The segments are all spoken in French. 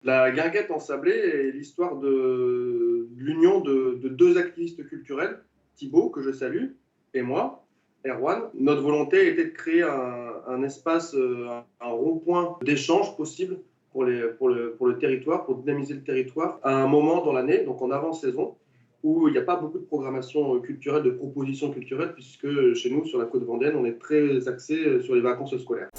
La guinguette en sablé est l'histoire de l'union de deux activistes culturels, Thibaut, que je salue, et moi, Erwan. Notre volonté était de créer un espace, un rond-point d'échange possible pour le territoire, pour dynamiser le territoire, à un moment dans l'année, donc en avant-saison, où il n'y a pas beaucoup de programmation culturelle, de propositions culturelles, puisque chez nous, sur la côte vendéenne, on est très axé sur les vacances scolaires.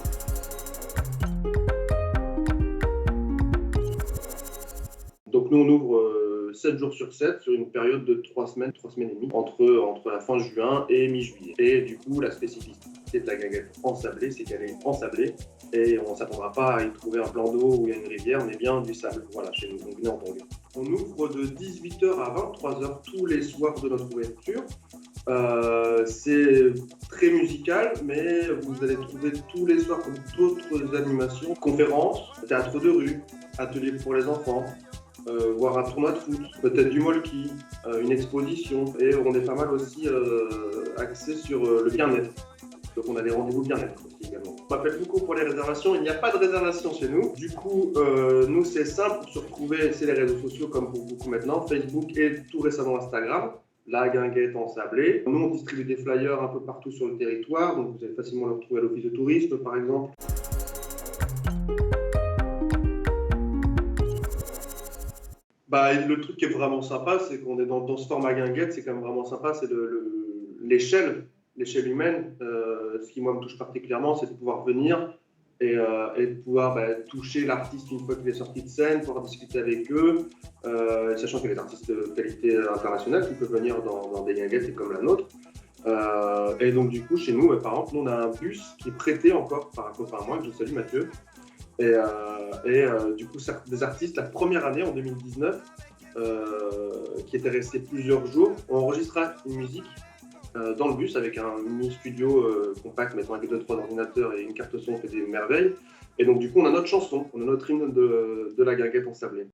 Donc nous, on ouvre 7 jours sur 7 sur une période de 3 semaines et demie, entre la fin juin et mi-juillet. Et du coup, la spécificité de la guinguette ensablée, c'est qu'elle est ensablée et on ne s'attendra pas à y trouver un plan d'eau où il y a une rivière, mais bien du sable, voilà, chez nous, donc venez en Bourgogne. On ouvre de 18h à 23h tous les soirs de notre ouverture. C'est très musical, mais vous allez trouver tous les soirs d'autres animations, conférences, théâtre de rue, ateliers pour les enfants, voir un tournoi de foot, peut-être du molki, une exposition. Et on est pas mal aussi axé sur le bien-être. Donc on a des rendez-vous bien-être aussi également. On m'appelle beaucoup pour les réservations, il n'y a pas de réservation chez nous. Du coup, nous c'est simple pour se retrouver, c'est les réseaux sociaux comme pour beaucoup maintenant, Facebook et tout récemment Instagram. La guinguette ensablée. Nous on distribue des flyers un peu partout sur le territoire, donc vous allez facilement le retrouver à l'office de tourisme par exemple. Bah, le truc qui est vraiment sympa, c'est qu'on est dans ce format guinguette, c'est quand même vraiment sympa, c'est l'échelle humaine. Ce qui moi me touche particulièrement, c'est de pouvoir venir et de pouvoir toucher l'artiste une fois qu'il est sorti de scène, pouvoir discuter avec eux, sachant qu'il y a des artistes de qualité internationale qui peuvent venir dans des guinguettes comme la nôtre. Et donc du coup, chez nous, par exemple, nous, on a un bus qui est prêté encore par un copain à moi, que je salue, Mathieu. Du coup, des artistes, la première année, en 2019, qui était resté plusieurs jours, on enregistra une musique dans le bus avec un mini studio compact, mettons avec 2-3 ordinateurs et une carte son, on fait des merveilles. Et donc, du coup, on a notre chanson, on a notre hymne de la guinguette ensablée.